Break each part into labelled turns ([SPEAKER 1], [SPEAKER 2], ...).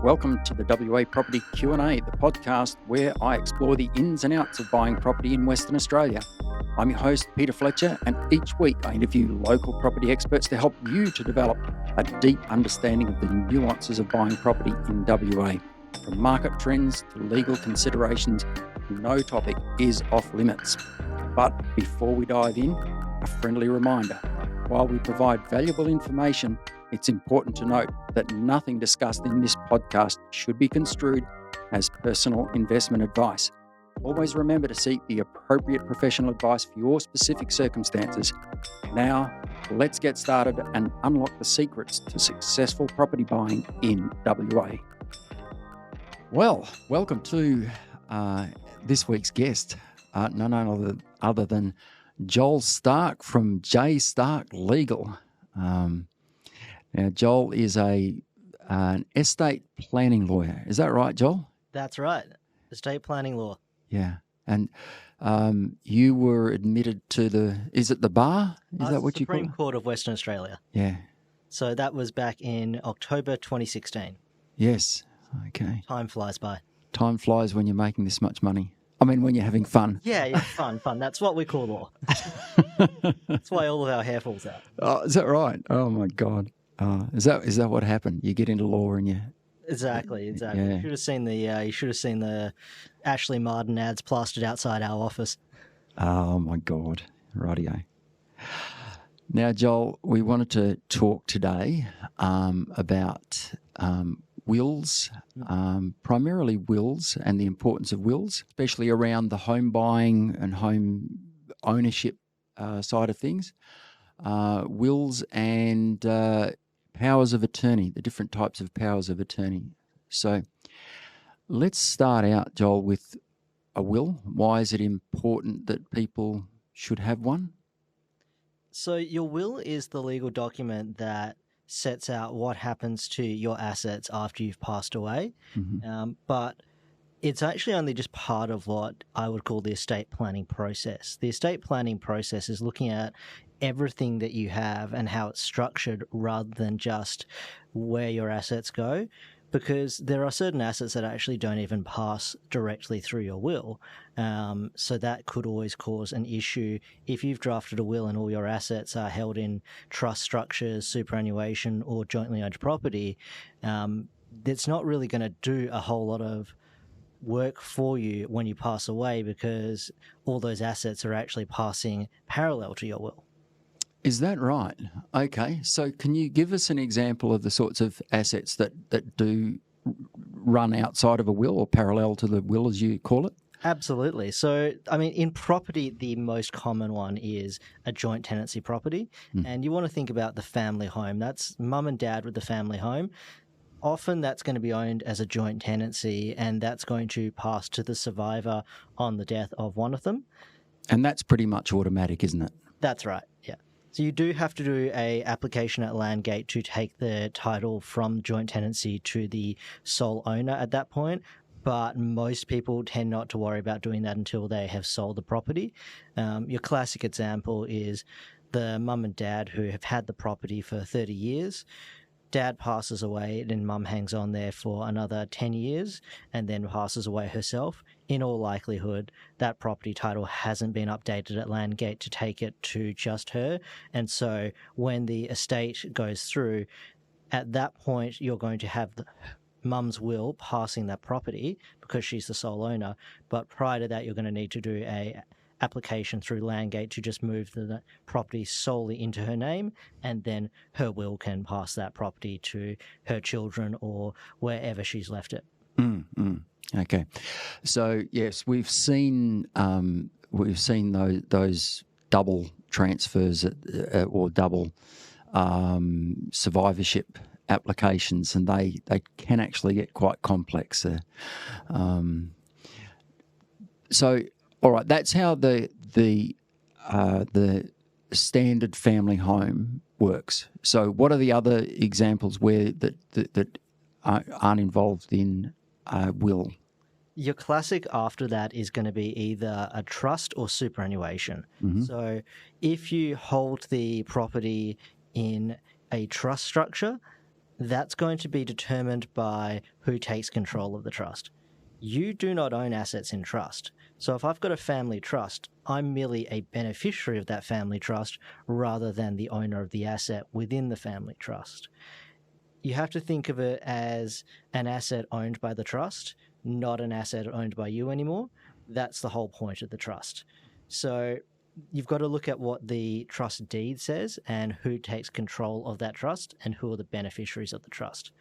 [SPEAKER 1] Welcome to the WA Property Q&A, the podcast where I explore the ins and outs of buying property in Western Australia. I'm your host, Peter Fletcher, and each week I interview local property experts to help you to develop a deep understanding of the nuances of buying property in WA. From market trends to legal considerations, no topic is off limits. But before we dive in, a friendly reminder. While we provide valuable information, it's important to note that nothing discussed in this podcast should be construed as personal investment advice. Always remember to seek the appropriate professional advice for your specific circumstances. Now, let's get started and unlock the secrets to successful property buying in WA. Well, welcome to this week's guest, none other than Joel Starke from J. Starke Legal. Now, Joel is an estate planning lawyer. Is that right, Joel?
[SPEAKER 2] That's right. Estate planning law.
[SPEAKER 1] Yeah. And you were admitted to is it the bar? Is that what you call it?
[SPEAKER 2] Supreme Court of Western Australia.
[SPEAKER 1] Yeah.
[SPEAKER 2] So that was back in October 2016.
[SPEAKER 1] Yes. Okay.
[SPEAKER 2] Time flies by.
[SPEAKER 1] Time flies when you're making this much money. I mean, when you're having fun.
[SPEAKER 2] Yeah, fun. That's what we call law. That's why all of our hair falls out.
[SPEAKER 1] Oh, is that right? Oh, my God. Is that what happened? You get into law and you...
[SPEAKER 2] Exactly.
[SPEAKER 1] Yeah.
[SPEAKER 2] You should have seen the Ashley Martin ads plastered outside our office.
[SPEAKER 1] Oh, my God. Rightio. Now, Joel, we wanted to talk today about wills, primarily wills and the importance of wills, especially around the home buying and home ownership side of things. Wills and powers of attorney, the different types of powers of attorney. So let's start out, Joel, with a will. Why is it important that people should have one?
[SPEAKER 2] So your will is the legal document that sets out what happens to your assets after you've passed away. Mm-hmm. But it's actually only just part of what I would call the estate planning process. The estate planning process is looking at everything that you have and how it's structured rather than just where your assets go, because there are certain assets that actually don't even pass directly through your will. So that could always cause an issue if you've drafted a will and all your assets are held in trust structures, superannuation, or jointly owned property. It's not really going to do a whole lot of work for you when you pass away because all those assets are actually passing parallel to your will.
[SPEAKER 1] Is that right? Okay. So can you give us an example of the sorts of assets that do run outside of a will or parallel to the will, as you call it?
[SPEAKER 2] Absolutely. So, I mean, in property, the most common one is a joint tenancy property. And you want to think about the family home. That's mum and dad with the family home. Often that's going to be owned as a joint tenancy, and that's going to pass to the survivor on the death of one of them.
[SPEAKER 1] And that's pretty much automatic, isn't it?
[SPEAKER 2] That's right, yeah. So you do have to do a application at Landgate to take the title from joint tenancy to the sole owner at that point, but most people tend not to worry about doing that until they have sold the property. Your classic example is the mum and dad who have had the property for 30 years. Dad passes away and mum hangs on there for another 10 years and then passes away herself. In all likelihood, that property title hasn't been updated at Landgate to take it to just her. And so when the estate goes through, at that point, you're going to have the mum's will passing that property because she's the sole owner. But prior to that, you're going to need to do a application through Landgate to just move the property solely into her name, and then her will can pass that property to her children or wherever she's left it.
[SPEAKER 1] Okay, so yes, we've seen those double transfers or double survivorship applications, and they can actually get quite complex. So. All right, that's how the standard family home works. So, what are the other examples where that aren't involved in will?
[SPEAKER 2] Your classic after that is going to be either a trust or superannuation. Mm-hmm. So, if you hold the property in a trust structure, that's going to be determined by who takes control of the trust. You do not own assets in trust. So if I've got a family trust, I'm merely a beneficiary of that family trust rather than the owner of the asset within the family trust. You have to think of it as an asset owned by the trust, not an asset owned by you anymore. That's the whole point of the trust. So you've got to look at what the trust deed says and who takes control of that trust and who are the beneficiaries of the trust.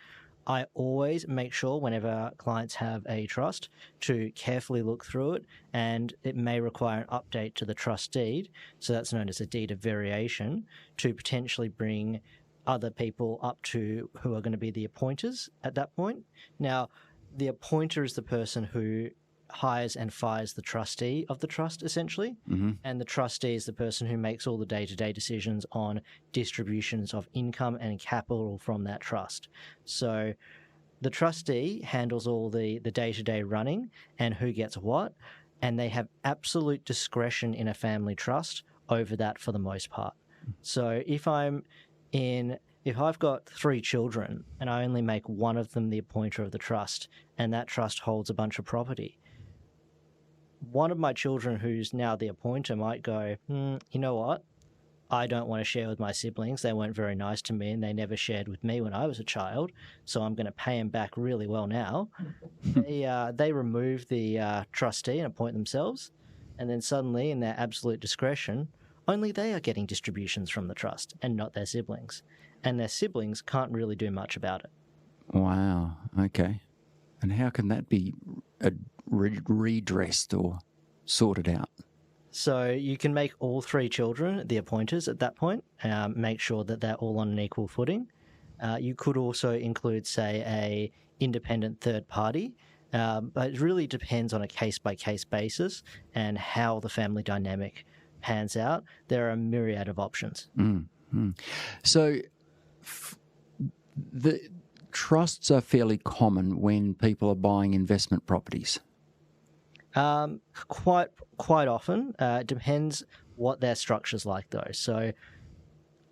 [SPEAKER 2] I always make sure whenever clients have a trust to carefully look through it, and it may require an update to the trust deed, so that's known as a deed of variation, to potentially bring other people up to who are going to be the appointers at that point. Now, the appointer is the person who hires and fires the trustee of the trust, essentially.
[SPEAKER 1] Mm-hmm.
[SPEAKER 2] And the trustee is the person who makes all the day-to-day decisions on distributions of income and capital from that trust. So the trustee handles all the day-to-day running and who gets what, and they have absolute discretion in a family trust over that for the most part. So if I've got 3 children and I only make one of them the appointer of the trust, and that trust holds a bunch of property, one of my children who's now the appointer might go, you know what? I don't want to share with my siblings. They weren't very nice to me and they never shared with me when I was a child, so I'm going to pay them back really well now. They remove the trustee and appoint themselves, and then suddenly, in their absolute discretion, only they are getting distributions from the trust and not their siblings. And their siblings can't really do much about it.
[SPEAKER 1] Wow. Okay. And how can that be redressed or sorted out?
[SPEAKER 2] So you can make all 3 children the appointers at that point, make sure that they're all on an equal footing. You could also include, say, a independent third party, but it really depends on a case-by-case basis and how the family dynamic pans out. There are a myriad of options.
[SPEAKER 1] Mm-hmm. So the trusts are fairly common when people are buying investment properties.
[SPEAKER 2] Quite often. It depends what their structure's like, though. So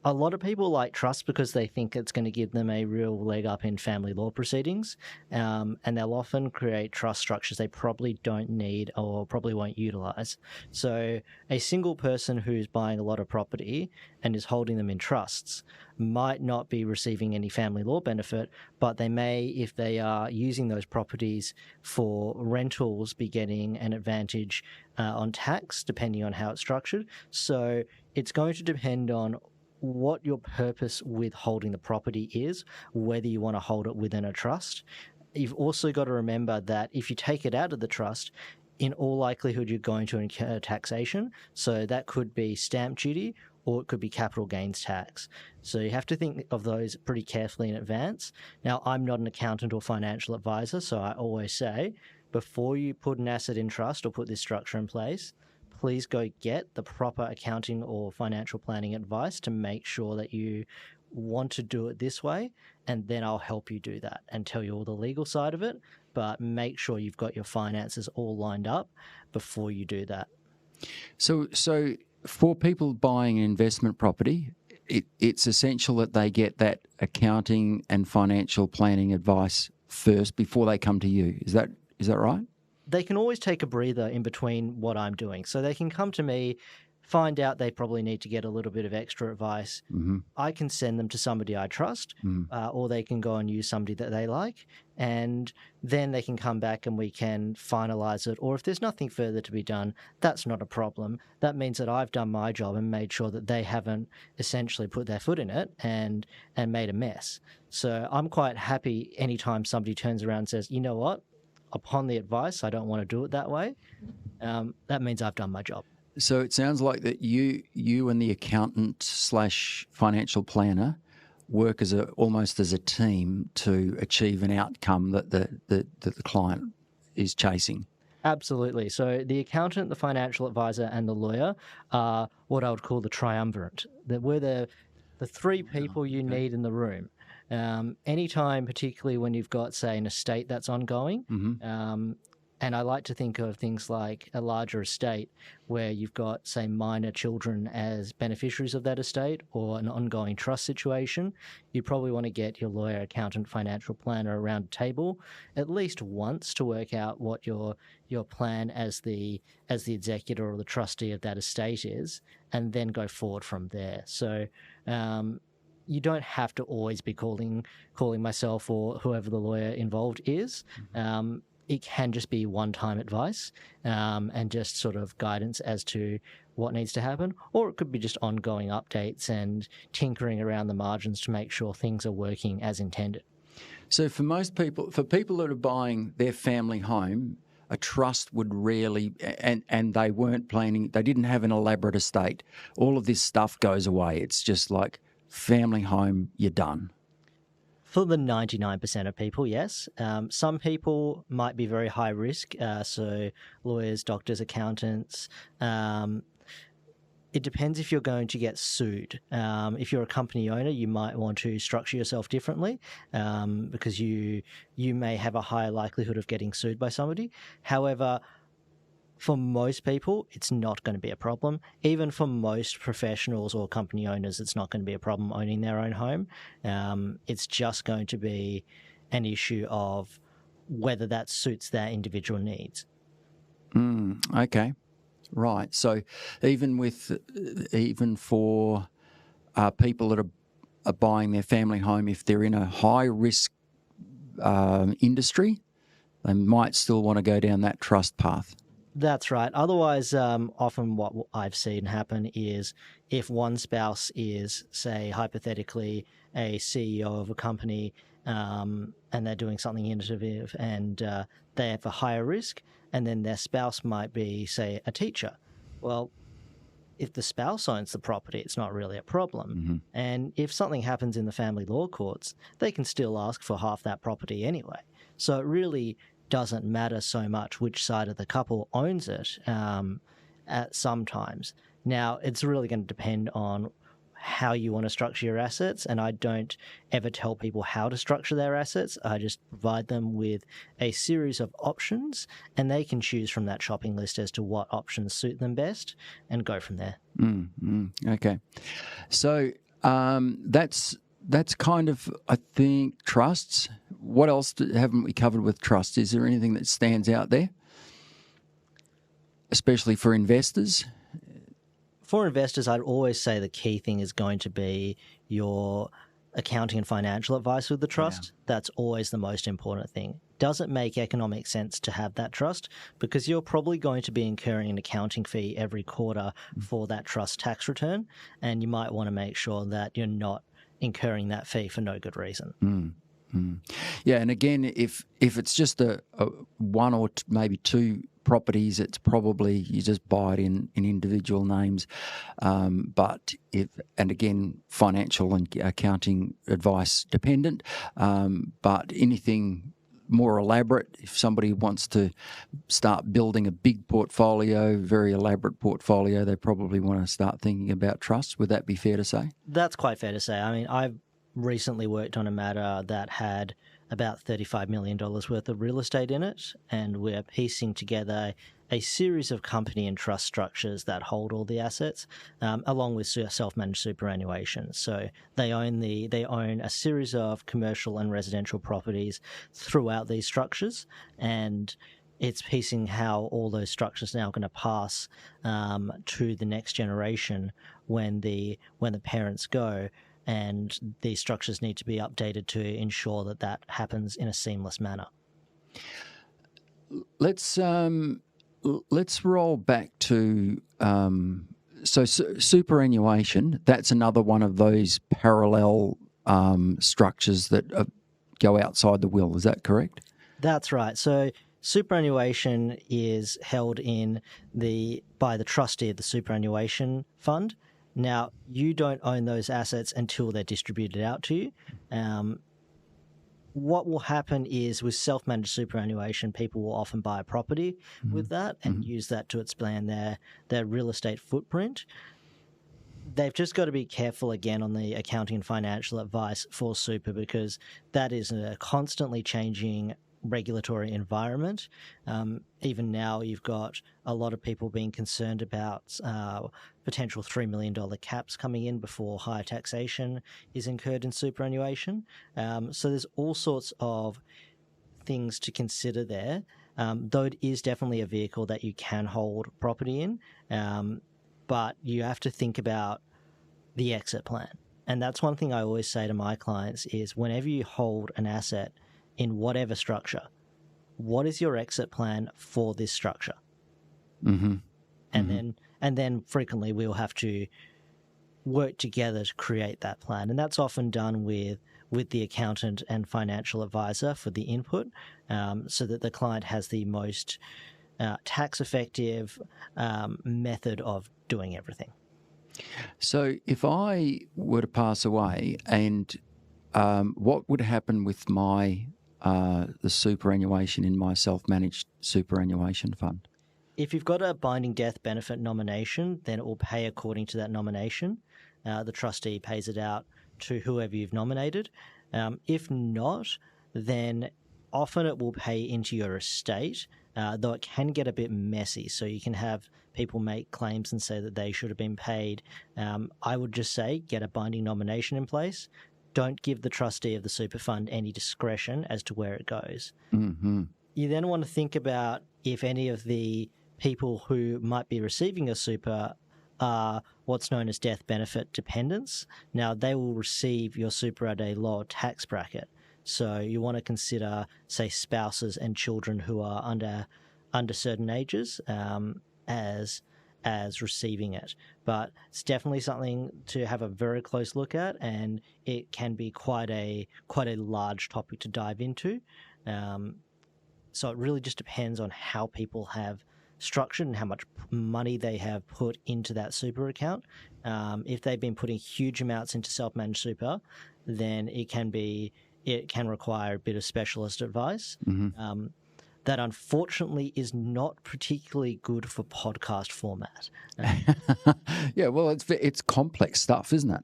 [SPEAKER 2] a lot of people like trusts because they think it's going to give them a real leg up in family law proceedings, and they'll often create trust structures they probably don't need or probably won't utilize. So a single person who's buying a lot of property and is holding them in trusts might not be receiving any family law benefit, but they may, if they are using those properties for rentals, be getting an advantage on tax, depending on how it's structured. So it's going to depend on what your purpose with holding the property is, whether you want to hold it within a trust. You've also got to remember that if you take it out of the trust, in all likelihood, you're going to incur taxation. So that could be stamp duty or it could be capital gains tax. So you have to think of those pretty carefully in advance. Now, I'm not an accountant or financial advisor, so I always say, before you put an asset in trust or put this structure in place, please go get the proper accounting or financial planning advice to make sure that you want to do it this way, and then I'll help you do that and tell you all the legal side of it, but make sure you've got your finances all lined up before you do that.
[SPEAKER 1] So for people buying an investment property, it's essential that they get that accounting and financial planning advice first before they come to you. Is that right?
[SPEAKER 2] They can always take a breather in between what I'm doing. So they can come to me, find out they probably need to get a little bit of extra advice.
[SPEAKER 1] Mm-hmm.
[SPEAKER 2] I can send them to somebody I trust, or they can go and use somebody that they like, and then they can come back and we can finalize it. Or if there's nothing further to be done, that's not a problem. That means that I've done my job and made sure that they haven't essentially put their foot in it and made a mess. So I'm quite happy anytime somebody turns around and says, you know what? Upon the advice, I don't want to do it that way. That means I've done my job.
[SPEAKER 1] So it sounds like that you and the accountant / financial planner work almost as a team to achieve an outcome that the client is chasing.
[SPEAKER 2] Absolutely. So the accountant, the financial advisor, and the lawyer are what I would call the triumvirate. We're the 3 people you need in the room. Anytime, particularly when you've got, say, an estate that's ongoing, And I like to think of things like a larger estate where you've got, say, minor children as beneficiaries of that estate, or an ongoing trust situation. You probably want to get your lawyer, accountant, financial planner around a table at least once to work out what your plan as the executor or the trustee of that estate is, and then go forward from there. So you don't have to always be calling myself or whoever the lawyer involved is. It can just be one-time advice and just sort of guidance as to what needs to happen, or it could be just ongoing updates and tinkering around the margins to make sure things are working as intended.
[SPEAKER 1] So for most people, for people that are buying their family home, a trust would rarely, and they weren't planning, they didn't have an elaborate estate. All of this stuff goes away. It's just like family home, you're done.
[SPEAKER 2] For the 99% of people, yes. Some people might be very high risk, so lawyers, doctors, accountants. It depends if you're going to get sued. If you're a company owner, you might want to structure yourself differently because you may have a higher likelihood of getting sued by somebody. However, for most people, it's not going to be a problem. Even for most professionals or company owners, it's not going to be a problem owning their own home. It's just going to be an issue of whether that suits their individual needs.
[SPEAKER 1] Okay, right. So even for people that are buying their family home, if they're in a high risk industry, they might still want to go down that trust path.
[SPEAKER 2] That's right. Otherwise, often what I've seen happen is if one spouse is, say, hypothetically a CEO of a company and they're doing something innovative and they have a higher risk, and then their spouse might be, say, a teacher. Well, if the spouse owns the property, it's not really a problem. And if something happens in the family law courts, they can still ask for half that property anyway. So it really doesn't matter so much which side of the couple owns it at sometimes. Now, it's really going to depend on how you want to structure your assets, and I don't ever tell people how to structure their assets. I just provide them with a series of options, and they can choose from that shopping list as to what options suit them best and go from there.
[SPEAKER 1] Okay. So that's kind of, I think, trusts. What else haven't we covered with trusts? Is there anything that stands out there, especially for investors?
[SPEAKER 2] For investors, I'd always say the key thing is going to be your accounting and financial advice with the trust. Yeah. That's always the most important thing. Does it make economic sense to have that trust? Because you're probably going to be incurring an accounting fee every quarter for that trust tax return, and you might want to make sure that you're not incurring that fee for no good reason.
[SPEAKER 1] Yeah, and again, if it's just a one or maybe two properties, it's probably you just buy it in individual names. But again, financial and accounting advice dependent. But anything more elaborate, if somebody wants to start building a big portfolio, very elaborate portfolio, they probably want to start thinking about trusts. Would that be fair to say?
[SPEAKER 2] That's quite fair to say. I mean, I've recently worked on a matter that had about $35 million worth of real estate in it, and we're piecing together a series of company and trust structures that hold all the assets, along with self-managed superannuation. So they own a series of commercial and residential properties throughout these structures, and it's piecing how all those structures now are going to pass to the next generation when the parents go. And these structures need to be updated to ensure that that happens in a seamless manner.
[SPEAKER 1] Let's roll back to superannuation. That's another one of those parallel structures that go outside the will. Is that correct?
[SPEAKER 2] That's right. So superannuation is held by the trustee of the superannuation fund. Now, you don't own those assets until they're distributed out to you. What will happen is with self-managed superannuation, people will often buy a property with that and use that to expand their real estate footprint. They've just got to be careful again on the accounting and financial advice for super, because that is a constantly changing regulatory environment. Even now, you've got a lot of people being concerned about potential $3 million caps coming in before higher taxation is incurred in superannuation. So there's all sorts of things to consider there, though it is definitely a vehicle that you can hold property in, but you have to think about the exit plan. And that's one thing I always say to my clients is whenever you hold an asset in whatever structure, what is your exit plan for this structure?
[SPEAKER 1] Mm-hmm.
[SPEAKER 2] And then frequently we'll have to work together to create that plan. And that's often done with the accountant and financial advisor for the input, so that the client has the most tax-effective method of doing everything.
[SPEAKER 1] So if I were to pass away, and what would happen with my the superannuation in my self-managed superannuation fund?
[SPEAKER 2] If you've got a binding death benefit nomination, then it will pay according to that nomination. The trustee pays it out to whoever you've nominated. If not, then often it will pay into your estate, though it can get a bit messy. So you can have people make claims and say that they should have been paid. I would just say get a binding nomination in place. Don't give the trustee of the super fund any discretion as to where it goes.
[SPEAKER 1] Mm-hmm.
[SPEAKER 2] You then want to think about if any of the people who might be receiving a super are what's known as death benefit dependents. Now, they will receive your super at a lower tax bracket. So you want to consider, say, spouses and children who are under certain ages as receiving it. But it's definitely something to have a very close look at, and it can be quite a large topic to dive into. So it really just depends on how people have structured and how much money they have put into that super account. If they've been putting huge amounts into self-managed super, then it can require a bit of specialist advice.
[SPEAKER 1] Mm-hmm.
[SPEAKER 2] That unfortunately is not particularly good for podcast format.
[SPEAKER 1] Yeah, well, it's complex stuff, isn't it?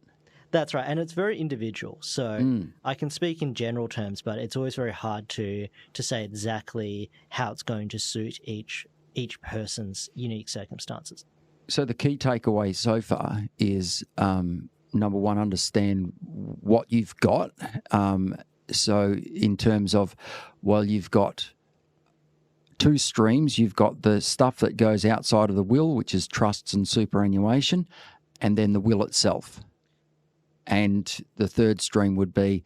[SPEAKER 2] That's right, and it's very individual. So I can speak in general terms, but it's always very hard to say exactly how it's going to suit each person's unique circumstances.
[SPEAKER 1] So the key takeaway so far is, number one, understand what you've got. So in terms of, well, you've got two streams. You've got the stuff that goes outside of the will, which is trusts and superannuation, and then the will itself. And the third stream would be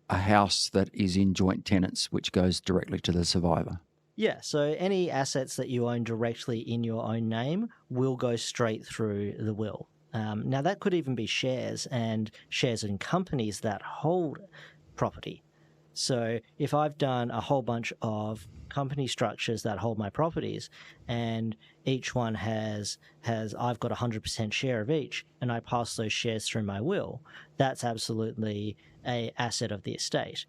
[SPEAKER 1] a house that is in joint tenants, which goes directly to the survivor.
[SPEAKER 2] Yeah, so any assets that you own directly in your own name will go straight through the will. Now, that could even be shares in companies that hold property. So if I've done a whole bunch of company structures that hold my properties, and each one I've got 100% share of each, and I pass those shares through my will, that's absolutely an asset of the estate.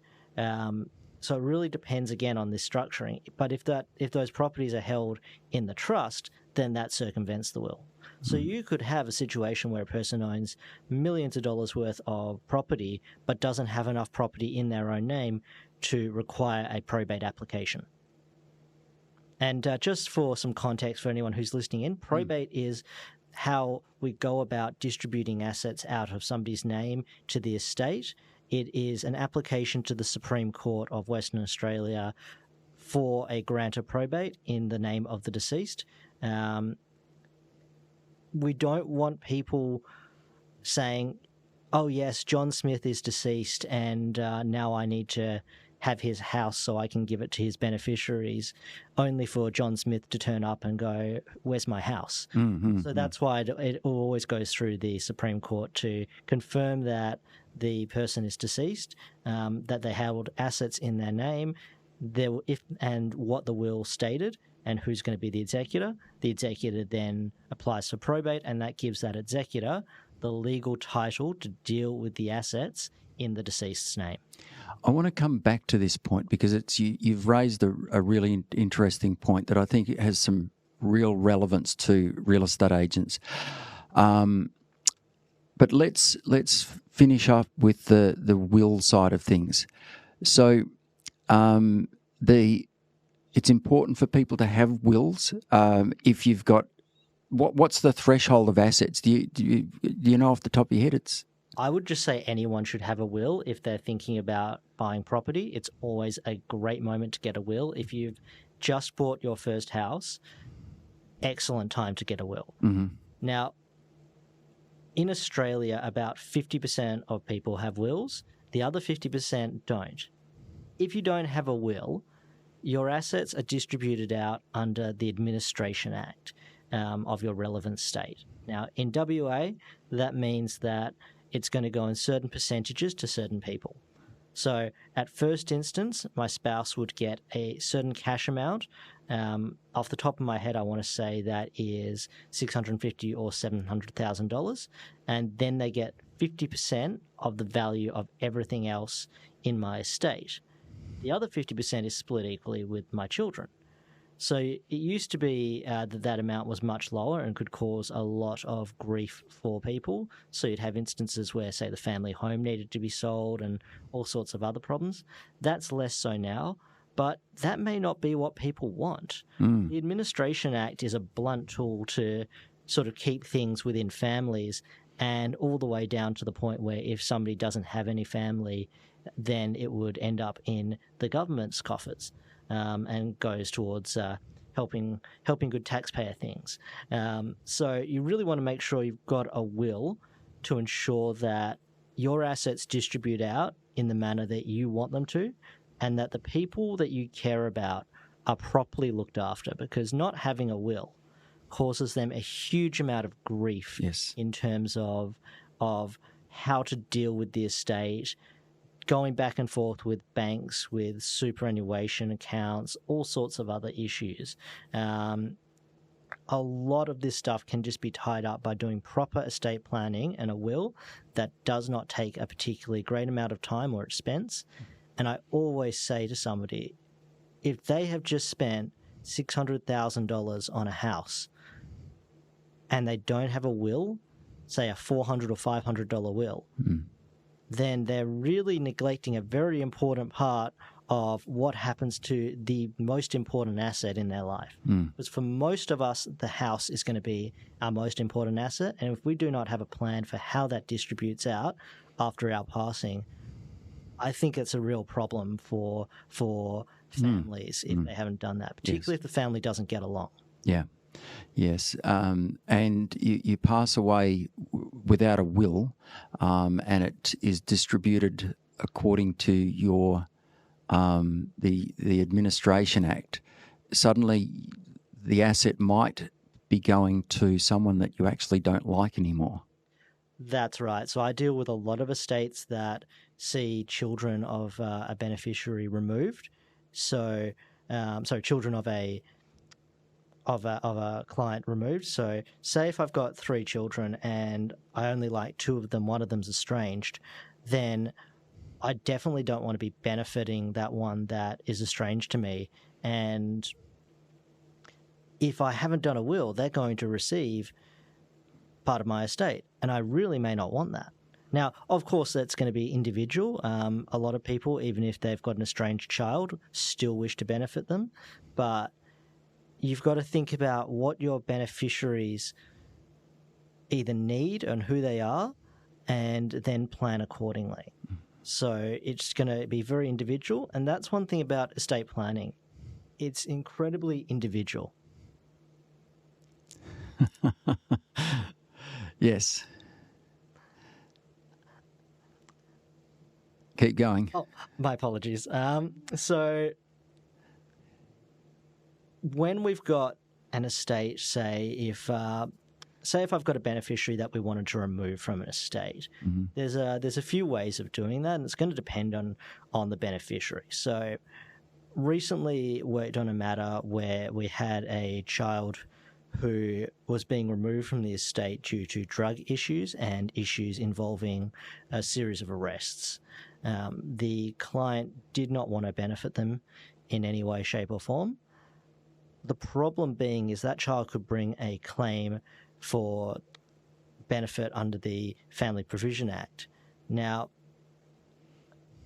[SPEAKER 2] So it really depends again on this structuring. But if those properties are held in the trust, then that circumvents the will. So you could have a situation where a person owns millions of dollars worth of property, but doesn't have enough property in their own name to require a probate application. And just for some context for anyone who's listening in, probate is how we go about distributing assets out of somebody's name to the estate. It is an application to the Supreme Court of Western Australia for a grant of probate in the name of the deceased. We don't want people saying, oh, yes, John Smith is deceased and now I need to have his house so I can give it to his beneficiaries, only for John Smith to turn up and go, where's my house? So that's why it always goes through the Supreme Court to confirm that the person is deceased, that they held assets in their name, and what the will stated, and who's going to be the executor. The executor then applies for probate, and that gives that executor the legal title to deal with the assets in the deceased's name.
[SPEAKER 1] I want to come back to this point because you've raised a really interesting point that I think it has some real relevance to real estate agents. But let's finish up with the will side of things. So it's important for people to have wills. If you've got what's the threshold of assets? Do you know off the top of your head?
[SPEAKER 2] I would just say anyone should have a will if they're thinking about buying property. It's always a great moment to get a will. If you've just bought your first house, excellent time to get a will.
[SPEAKER 1] Mm-hmm.
[SPEAKER 2] Now, in Australia, about 50% of people have wills. The other 50% don't. If you don't have a will, your assets are distributed out under the Administration Act of your relevant state. Now, in WA, that means that it's going to go in certain percentages to certain people. So at first instance, my spouse would get a certain cash amount. Off the top of my head, I want to say that is $650,000 or $700,000. And then they get 50% of the value of everything else in my estate. The other 50% is split equally with my children. So it used to be that amount was much lower and could cause a lot of grief for people. So you'd have instances where, say, the family home needed to be sold and all sorts of other problems. That's less so now, but that may not be what people want. The Administration Act is a blunt tool to sort of keep things within families, and all the way down to the point where if somebody doesn't have any family, then it would end up in the government's coffers. And goes towards helping good taxpayer things. So you really want to make sure you've got a will to ensure that your assets distribute out in the manner that you want them to, and that the people that you care about are properly looked after, because not having a will causes them a huge amount of grief.
[SPEAKER 1] Yes.
[SPEAKER 2] In terms of how to deal with the estate, going back and forth with banks, with superannuation accounts, all sorts of other issues. A lot of this stuff can just be tied up by doing proper estate planning and a will that does not take a particularly great amount of time or expense. And I always say to somebody, if they have just spent $600,000 on a house and they don't have a will, say a $400 or $500 will, then they're really neglecting a very important part of what happens to the most important asset in their life. Because for most of us, the house is going to be our most important asset. And if we do not have a plan for how that distributes out after our passing, I think it's a real problem for families if they haven't done that, particularly if the family doesn't get along.
[SPEAKER 1] Yeah. Yes, and you pass away without a will, and it is distributed according to your the Administration Act. Suddenly, the asset might be going to someone that you actually don't like anymore.
[SPEAKER 2] That's right. So I deal with a lot of estates that see children of a beneficiary removed. So children of a client removed. So say if I've got 3 children and I only like 2 of them, one of them's estranged, then I definitely don't want to be benefiting that one that is estranged to me. And if I haven't done a will, they're going to receive part of my estate, and I really may not want that. Now, of course, that's going to be individual. A lot of people, even if they've got an estranged child, still wish to benefit them, but you've got to think about what your beneficiaries either need and who they are, and then plan accordingly. So it's going to be very individual, and that's one thing about estate planning. It's incredibly individual.
[SPEAKER 1] Yes. Keep going.
[SPEAKER 2] Oh, my apologies. So when we've got an estate, say if I've got a beneficiary that we wanted to remove from an estate, there's a few ways of doing that, and it's going to depend on the beneficiary. So recently worked on a matter where we had a child who was being removed from the estate due to drug issues and issues involving a series of arrests. The client did not want to benefit them in any way, shape or form. The problem being is that child could bring a claim for benefit under the Family Provision Act. Now,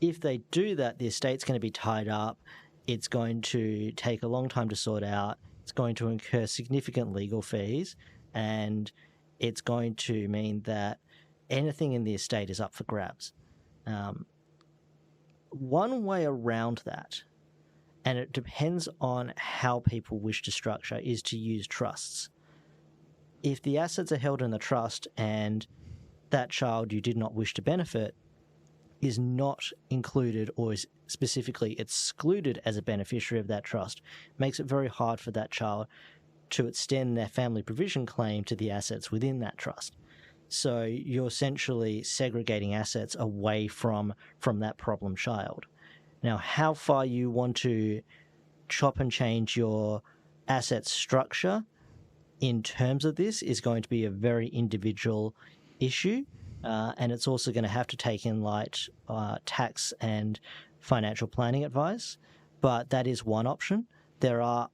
[SPEAKER 2] if they do that, the estate's going to be tied up. It's going to take a long time to sort out. It's going to incur significant legal fees, and it's going to mean that anything in the estate is up for grabs. One way around that, and it depends on how people wish to structure, is to use trusts. If the assets are held in the trust and that child you did not wish to benefit is not included or is specifically excluded as a beneficiary of that trust, makes it very hard for that child to extend their family provision claim to the assets within that trust. So you're essentially segregating assets away from that problem child. Now, how far you want to chop and change your asset structure in terms of this is going to be a very individual issue, and it's also going to have to take in light tax and financial planning advice, but that is one option. There are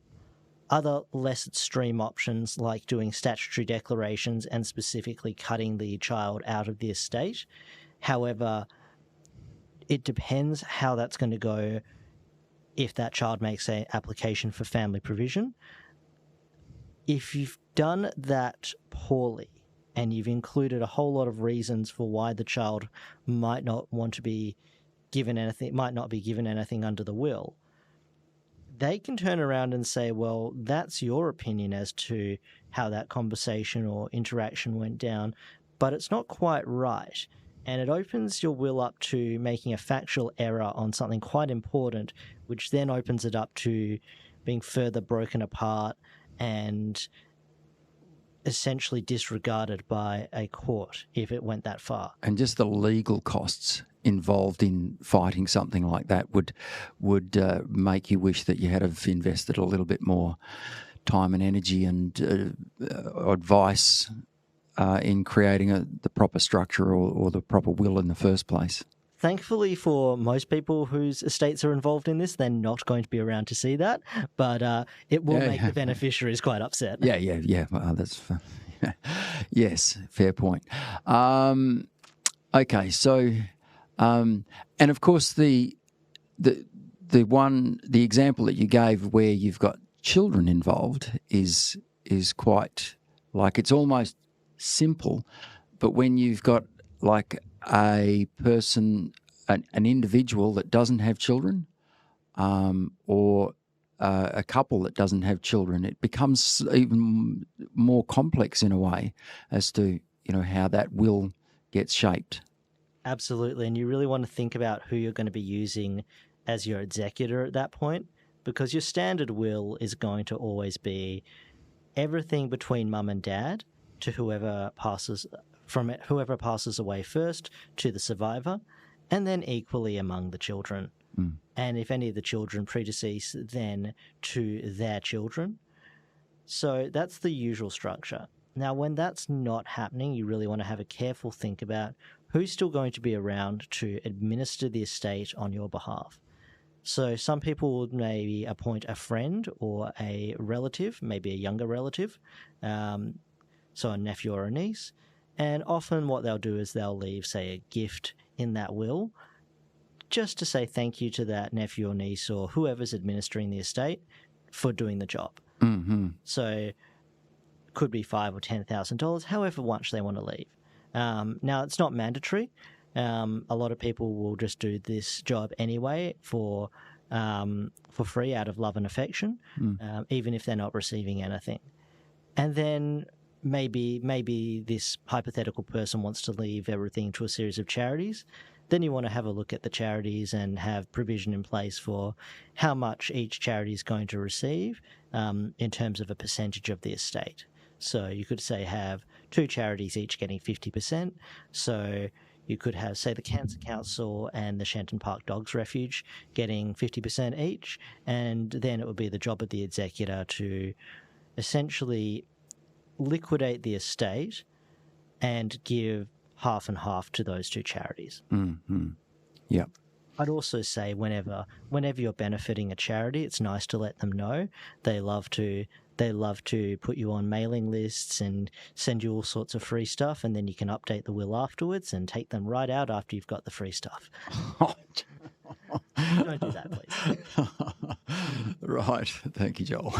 [SPEAKER 2] other less extreme options like doing statutory declarations and specifically cutting the child out of the estate. However, it depends how that's going to go if that child makes an application for family provision. If you've done that poorly and you've included a whole lot of reasons for why the child might not want to be given anything, might not be given anything under the will, they can turn around and say, well, that's your opinion as to how that conversation or interaction went down, but it's not quite right. And it opens your will up to making a factual error on something quite important, which then opens it up to being further broken apart and essentially disregarded by a court if it went that far.
[SPEAKER 1] And just the legal costs involved in fighting something like that would make you wish that you had have invested a little bit more time and energy and advice in creating the proper structure or the proper will in the first place.
[SPEAKER 2] Thankfully for most people whose estates are involved in this, they're not going to be around to see that, but it will make the beneficiaries quite upset.
[SPEAKER 1] Yeah. Well, that's yes, fair point. Okay, so and of course the example that you gave where you've got children involved is quite like it's almost simple, but when you've got like a person, an individual that doesn't have children, or a couple that doesn't have children, it becomes even more complex in a way as to how that will get shaped.
[SPEAKER 2] Absolutely, and you really want to think about who you're going to be using as your executor at that point, because your standard will is going to always be everything between mum and dad to whoever passes away first to the survivor, and then equally among the children. And if any of the children predecease, then to their children. So that's the usual structure. Now, when that's not happening, you really want to have a careful think about who's still going to be around to administer the estate on your behalf. So some people would maybe appoint a friend or a relative, maybe a younger relative, so a nephew or a niece. And often what they'll do is they'll leave, say, a gift in that will just to say thank you to that nephew or niece or whoever's administering the estate for doing the job.
[SPEAKER 1] Mm-hmm.
[SPEAKER 2] So it could be $5,000 or $10,000, however much they want to leave. Now, it's not mandatory. A lot of people will just do this job anyway for free out of love and affection, even if they're not receiving anything. And then maybe this hypothetical person wants to leave everything to a series of charities. Then you want to have a look at the charities and have provision in place for how much each charity is going to receive in terms of a percentage of the estate. So you could say have two charities each getting 50%. So you could have, say, the Cancer Council and the Shenton Park Dogs Refuge getting 50% each, and then it would be the job of the executor to essentially liquidate the estate and give half and half to those two charities.
[SPEAKER 1] Mm-hmm. Yeah.
[SPEAKER 2] I'd also say whenever you're benefiting a charity, it's nice to let them know. They love to put you on mailing lists and send you all sorts of free stuff, and then you can update the will afterwards and take them right out after you've got the free stuff. Don't do that, please.
[SPEAKER 1] Right. Thank you, Joel.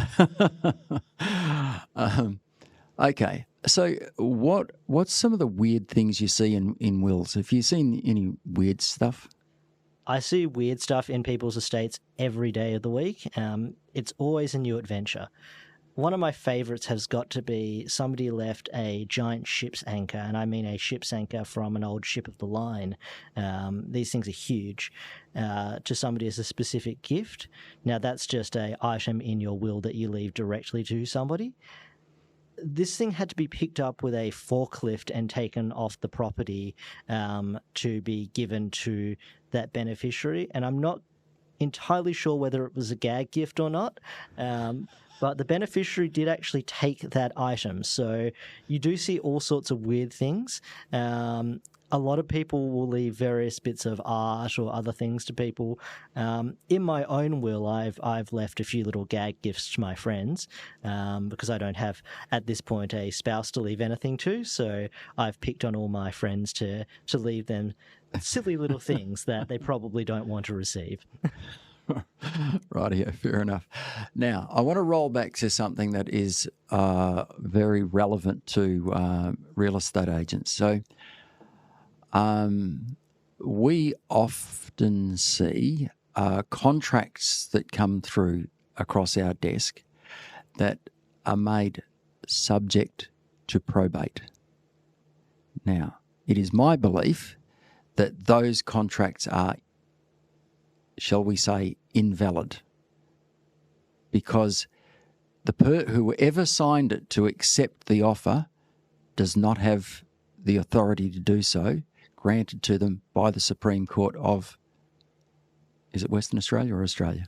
[SPEAKER 1] Okay. So what's some of the weird things you see in wills? Have you seen any weird stuff?
[SPEAKER 2] I see weird stuff in people's estates every day of the week. It's always a new adventure. One of my favourites has got to be somebody left a giant ship's anchor, and I mean a ship's anchor from an old ship of the line. These things are huge, to somebody as a specific gift. Now, that's just an item in your will that you leave directly to somebody. This thing had to be picked up with a forklift and taken off the property to be given to that beneficiary. And I'm not entirely sure whether it was a gag gift or not, but the beneficiary did actually take that item. So you do see all sorts of weird things. A lot of people will leave various bits of art or other things to people. In my own will, I've left a few little gag gifts to my friends because I don't have, at this point, a spouse to leave anything to. So I've picked on all my friends to leave them silly little things that they probably don't want to receive.
[SPEAKER 1] Right, yeah, fair enough. Now, I want to roll back to something that is very relevant to real estate agents. So we often see contracts that come through across our desk that are made subject to probate. Now, it is my belief that those contracts are, shall we say, invalid, because whoever signed it to accept the offer does not have the authority to do so, granted to them by the Supreme Court of, is it Western Australia or Australia?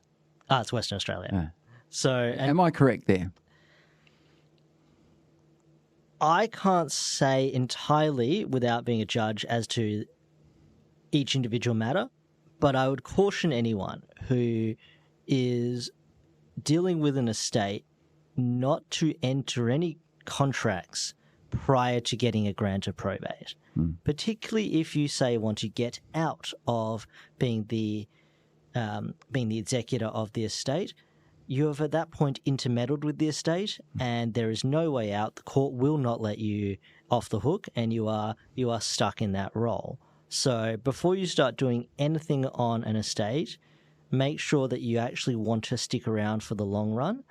[SPEAKER 2] It's Western Australia. So,
[SPEAKER 1] am I correct there?
[SPEAKER 2] I can't say entirely without being a judge as to each individual matter, but I would caution anyone who is dealing with an estate not to enter any contracts prior to getting a grant of probate, particularly if you say want to get out of being the executor of the estate. You have at that point intermeddled with the estate, and there is no way out. The court will not let you off the hook, and you are stuck in that role. So before you start doing anything on an estate, make sure that you actually want to stick around for the long run.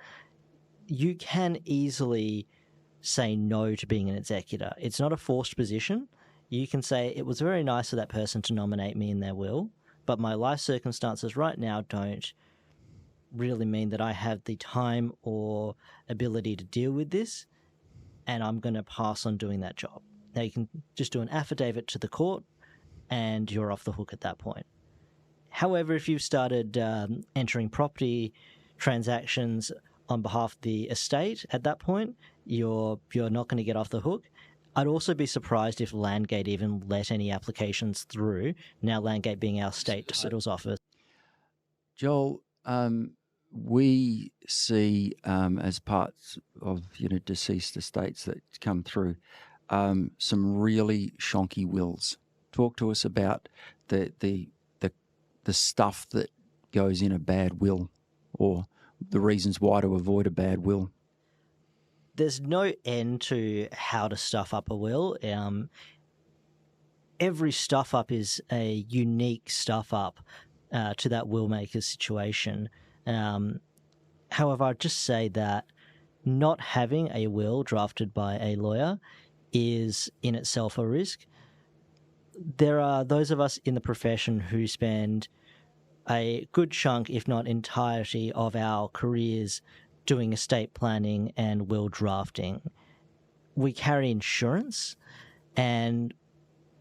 [SPEAKER 2] You can easily say no to being an executor. It's not a forced position. You can say, it was very nice of that person to nominate me in their will, but my life circumstances right now don't really mean that I have the time or ability to deal with this, and I'm going to pass on doing that job. Now, you can just do an affidavit to the court, and you're off the hook at that point. However, if you've started entering property transactions on behalf of the estate at that point, you're not going to get off the hook. I'd also be surprised if Landgate even let any applications through, now Landgate being our state titles office.
[SPEAKER 1] Joel, we see as parts of deceased estates that come through some really shonky wills. Talk to us about the stuff that goes in a bad will, or the reasons why to avoid a bad will.
[SPEAKER 2] There's no end to how to stuff up a will. Every stuff up is a unique stuff up to that will maker's situation. However, I'd just say that not having a will drafted by a lawyer is in itself a risk. There are those of us in the profession who spend a good chunk, if not entirety, of our careers doing estate planning and will drafting. We carry insurance, and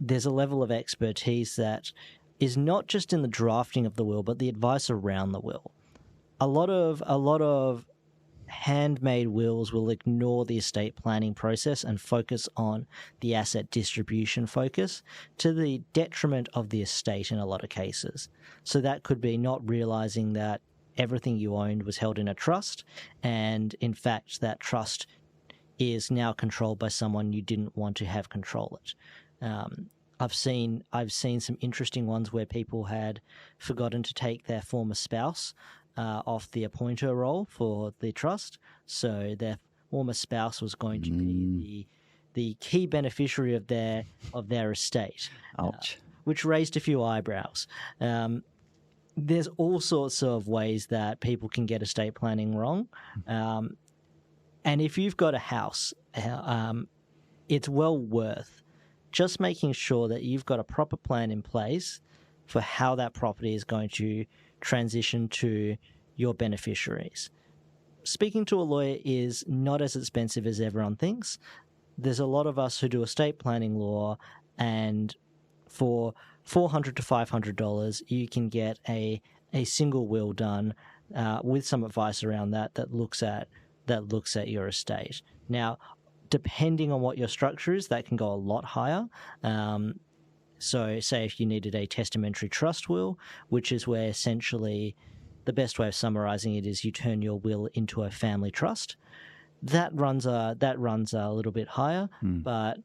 [SPEAKER 2] there's a level of expertise that is not just in the drafting of the will, but the advice around the will. A lot of handmade wills will ignore the estate planning process and focus on the asset distribution focus, to the detriment of the estate in a lot of cases. So that could be not realizing that everything you owned was held in a trust, and in fact that trust is now controlled by someone you didn't want to have control it. I've seen some interesting ones where people had forgotten to take their former spouse off the appointer role for the trust, so their former spouse was going to be the key beneficiary of their estate.
[SPEAKER 1] Ouch.
[SPEAKER 2] Which raised a few eyebrows. There's all sorts of ways that people can get estate planning wrong. And if you've got a house, it's well worth just making sure that you've got a proper plan in place for how that property is going to transition to your beneficiaries. Speaking to a lawyer is not as expensive as everyone thinks. There's a lot of us who do estate planning law, and for $400 to $500, you can get a single will done with some advice around that looks at your estate. Now, depending on what your structure is, that can go a lot higher. So, say if you needed a testamentary trust will, which is where essentially the best way of summarizing it is you turn your will into a family trust. That runs a little bit higher, but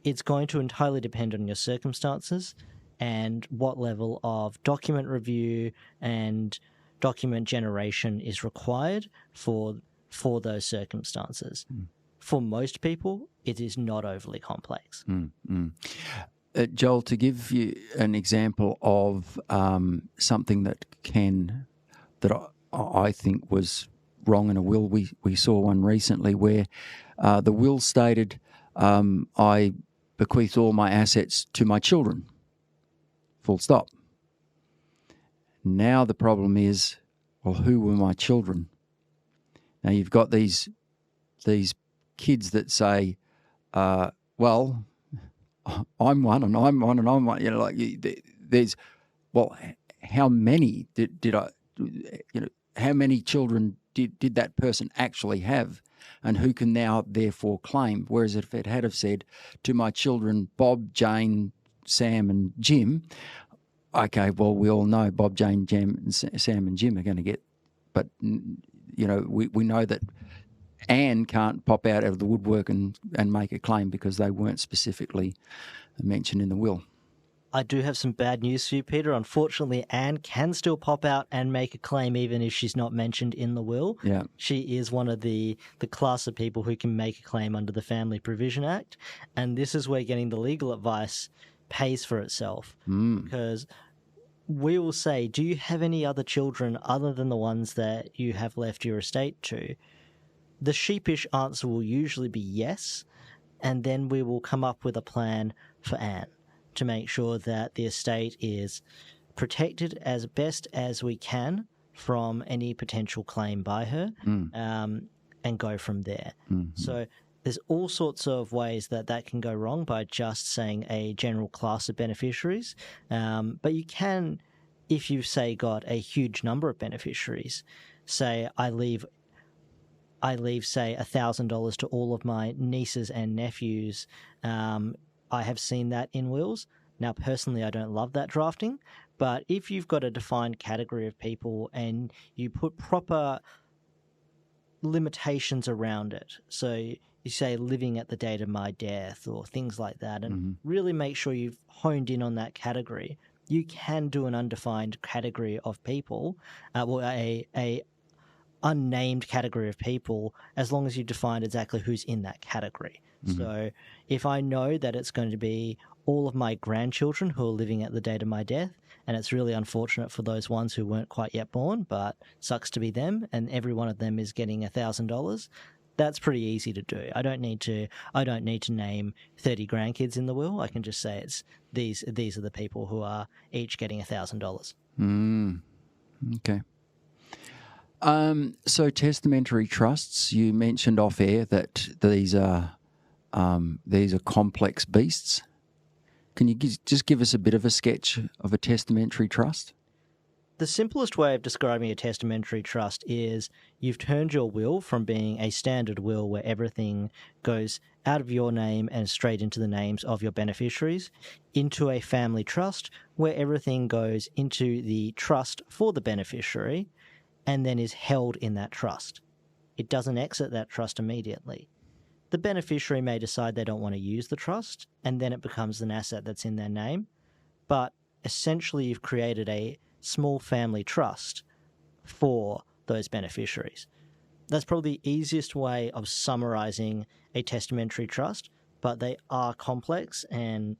[SPEAKER 2] it's going to entirely depend on your circumstances and what level of document review and document generation is required for those circumstances. For most people, it is not overly complex.
[SPEAKER 1] Joel, to give you an example of something that I think was wrong in a will, we saw one recently where the will stated, I bequeath all my assets to my children, full stop. Now the problem is, well, who were my children? Now you've got these kids that say, well, I'm one and I'm one and I'm one. You know, like there's, well, how many did I, you know, how many children did that person actually have, and who can now therefore claim? Whereas if it had have said to my children, Bob, Jane, Sam, and Jim, okay, well, we all know Bob, Jane, Sam, and Jim are going to get, but you know, we know that Anne can't pop out of the woodwork and make a claim because they weren't specifically mentioned in the will.
[SPEAKER 2] I do have some bad news for you, Peter. Unfortunately, Anne can still pop out and make a claim even if she's not mentioned in the will.
[SPEAKER 1] Yeah.
[SPEAKER 2] She is one of the class of people who can make a claim under the Family Provision Act. And this is where getting the legal advice pays for itself. Because we will say, do you have any other children other than the ones that you have left your estate to? The sheepish answer will usually be yes. And then we will come up with a plan for Anne to make sure that the estate is protected as best as we can from any potential claim by her, and go from there. So there's all sorts of ways that can go wrong by just saying a general class of beneficiaries. But you can, if you've, say, got a huge number of beneficiaries, say I leave, say, $1,000 to all of my nieces and nephews. I have seen that in wills. Now, personally, I don't love that drafting, but if you've got a defined category of people and you put proper limitations around it, so you say living at the date of my death or things like that, and really make sure you've honed in on that category, you can do an undefined category of people, or a unnamed category of people, as long as you define exactly who's in that category. So if I know that it's going to be all of my grandchildren who are living at the date of my death, and it's really unfortunate for those ones who weren't quite yet born, but sucks to be them, and every one of them is getting $1,000, that's pretty easy to do. I don't need to name 30 grandkids in the will. I can just say it's these are the people who are each getting $1,000.
[SPEAKER 1] Okay. So testamentary trusts, you mentioned off air that these are complex beasts. Can you just give us a bit of a sketch of a testamentary trust?
[SPEAKER 2] The simplest way of describing a testamentary trust is you've turned your will from being a standard will where everything goes out of your name and straight into the names of your beneficiaries into a family trust where everything goes into the trust for the beneficiary and then is held in that trust. It doesn't exit that trust immediately. The beneficiary may decide they don't want to use the trust, and then it becomes an asset that's in their name. But essentially, you've created a small family trust for those beneficiaries. That's probably the easiest way of summarizing a testamentary trust, but they are complex and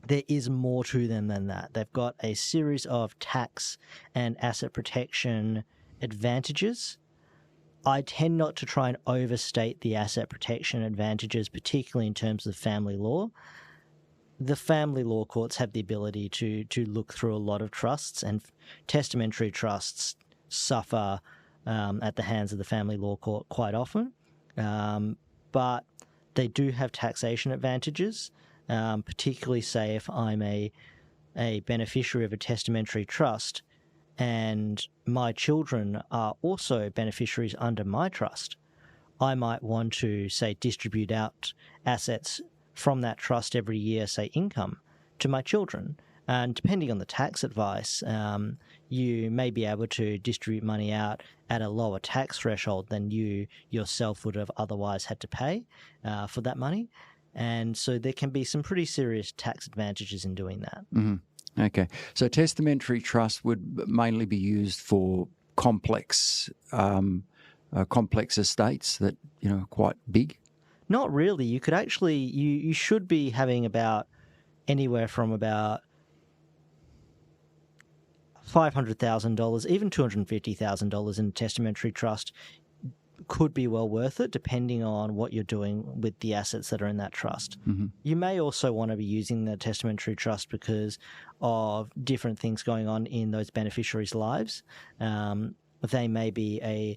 [SPEAKER 2] there is more to them than that. They've got a series of tax and asset protection advantages. I tend not to try and overstate the asset protection advantages, particularly in terms of family law. The family law courts have the ability to look through a lot of trusts, and testamentary trusts suffer at the hands of the family law court quite often. But they do have taxation advantages, particularly, say, if I'm a beneficiary of a testamentary trust and my children are also beneficiaries under my trust. I might want to, say, distribute out assets from that trust every year, say, income, to my children. And depending on the tax advice, you may be able to distribute money out at a lower tax threshold than you yourself would have otherwise had to pay for that money. And so there can be some pretty serious tax advantages in doing that.
[SPEAKER 1] Mm-hmm. Okay. So testamentary trust would mainly be used for complex estates that, are quite big?
[SPEAKER 2] Not really. You could actually, you should be having about anywhere from about $500,000, even $250,000 in a testamentary trust could be well worth it, depending on what you're doing with the assets that are in that trust.
[SPEAKER 1] Mm-hmm.
[SPEAKER 2] You may also want to be using the testamentary trust because of different things going on in those beneficiaries' lives. They may be a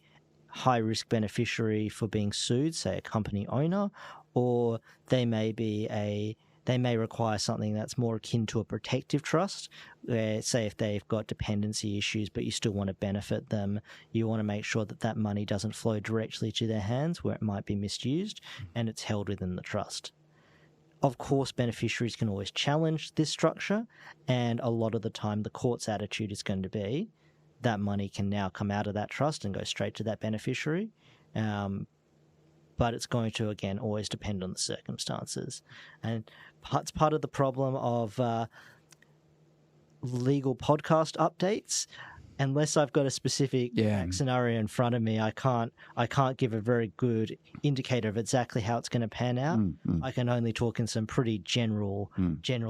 [SPEAKER 2] high-risk beneficiary for being sued, say a company owner, or they may require something that's more akin to a protective trust, where, say, if they've got dependency issues but you still want to benefit them, you want to make sure that that money doesn't flow directly to their hands where it might be misused, and it's held within the trust. Of course, beneficiaries can always challenge this structure, and a lot of the time the court's attitude is going to be that money can now come out of that trust and go straight to that beneficiary. But it's going to, again, always depend on the circumstances. And it's part of the problem of legal podcast updates. Unless I've got a specific scenario in front of me, I can't give a very good indicator of exactly how it's going to pan out. I can only talk in some pretty general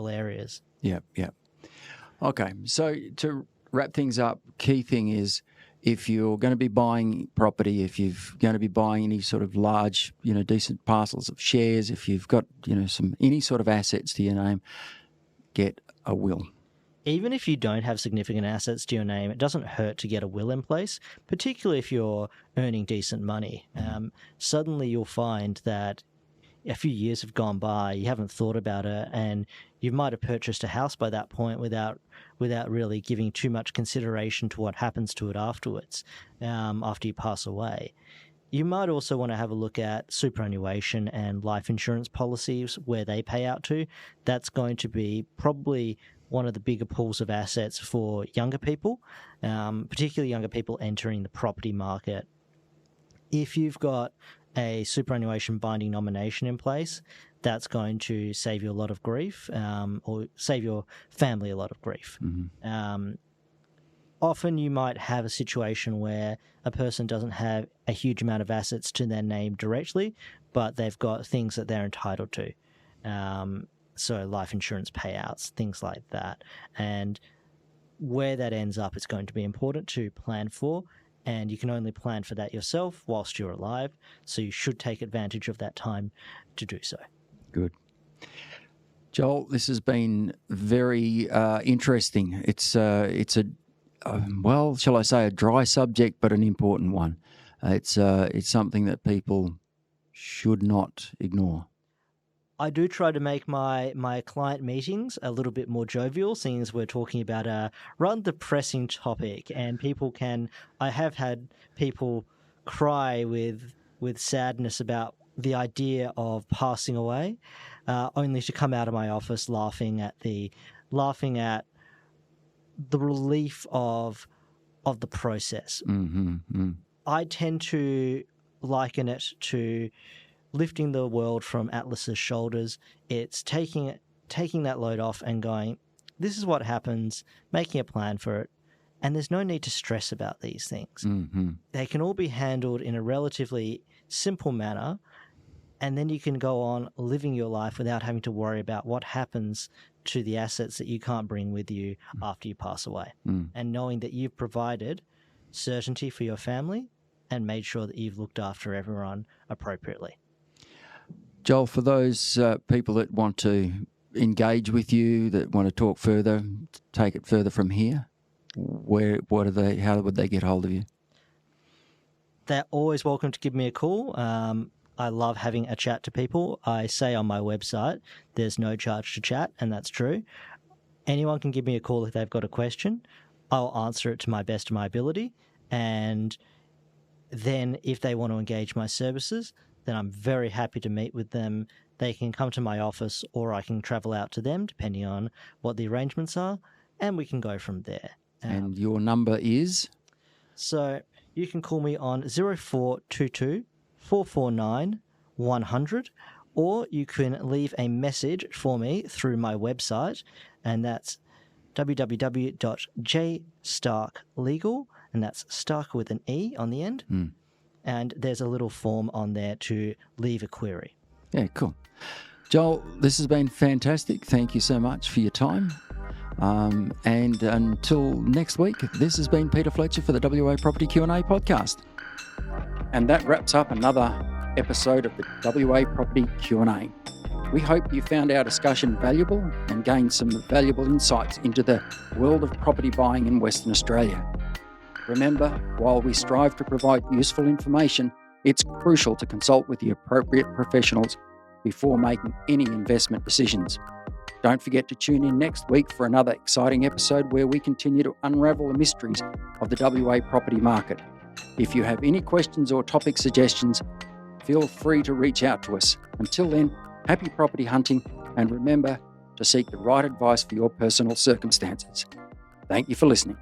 [SPEAKER 2] areas.
[SPEAKER 1] Yeah. Okay, so to wrap things up, key thing is, if you're going to be buying property, if you're going to be buying any sort of large, decent parcels of shares, if you've got, any sort of assets to your name, get a will.
[SPEAKER 2] Even if you don't have significant assets to your name, it doesn't hurt to get a will in place, particularly if you're earning decent money. Suddenly you'll find that a few years have gone by, you haven't thought about it, and you might have purchased a house by that point without really giving too much consideration to what happens to it afterwards, after you pass away. You might also want to have a look at superannuation and life insurance policies, where they pay out to. That's going to be probably one of the bigger pools of assets for younger people, particularly younger people entering the property market. If you've got a superannuation binding nomination in place, that's going to save you a lot of grief, or save your family a lot of grief. Often you might have a situation where a person doesn't have a huge amount of assets to their name directly, but they've got things that they're entitled to. So life insurance payouts, things like that. And where that ends up, it's going to be important to plan for, and you can only plan for that yourself whilst you're alive, so you should take advantage of that time to do so.
[SPEAKER 1] Good. Joel, this has been very interesting. It's shall I say a dry subject, but an important one. It's something that people should not ignore.
[SPEAKER 2] I do try to make my client meetings a little bit more jovial, seeing as we're talking about a rather depressing topic, and I have had people cry with sadness about the idea of passing away, only to come out of my office laughing at the relief of the process. I tend to liken it to lifting the world from Atlas's shoulders. It's taking that load off and going, this is what happens, making a plan for it. And there's no need to stress about these things.
[SPEAKER 1] Mm-hmm.
[SPEAKER 2] They can all be handled in a relatively simple manner, and then you can go on living your life without having to worry about what happens to the assets that you can't bring with you after you pass away. And knowing that you've provided certainty for your family and made sure that you've looked after everyone appropriately.
[SPEAKER 1] Joel, for those people that want to engage with you, that want to talk further, take it further from here, how would they get hold of you?
[SPEAKER 2] They're always welcome to give me a call. I love having a chat to people. I say on my website, there's no charge to chat, and that's true. Anyone can give me a call if they've got a question. I'll answer it to my best of my ability. And then if they want to engage my services, then I'm very happy to meet with them. They can come to my office or I can travel out to them, depending on what the arrangements are, and we can go from there.
[SPEAKER 1] And your number is?
[SPEAKER 2] So you can call me on 0422 449 100, or you can leave a message for me through my website, and that's www.jstarkelegal, and that's Stark with an E on the end. And there's a little form on there to leave a query.
[SPEAKER 1] Yeah, cool. Joel, this has been fantastic. Thank you so much for your time. And until next week, this has been Peter Fletcher for the WA Property Q&A podcast. And that wraps up another episode of the WA Property Q&A. We hope you found our discussion valuable and gained some valuable insights into the world of property buying in Western Australia. Remember, while we strive to provide useful information, it's crucial to consult with the appropriate professionals before making any investment decisions. Don't forget to tune in next week for another exciting episode where we continue to unravel the mysteries of the WA property market. If you have any questions or topic suggestions, feel free to reach out to us. Until then, happy property hunting, and remember to seek the right advice for your personal circumstances. Thank you for listening.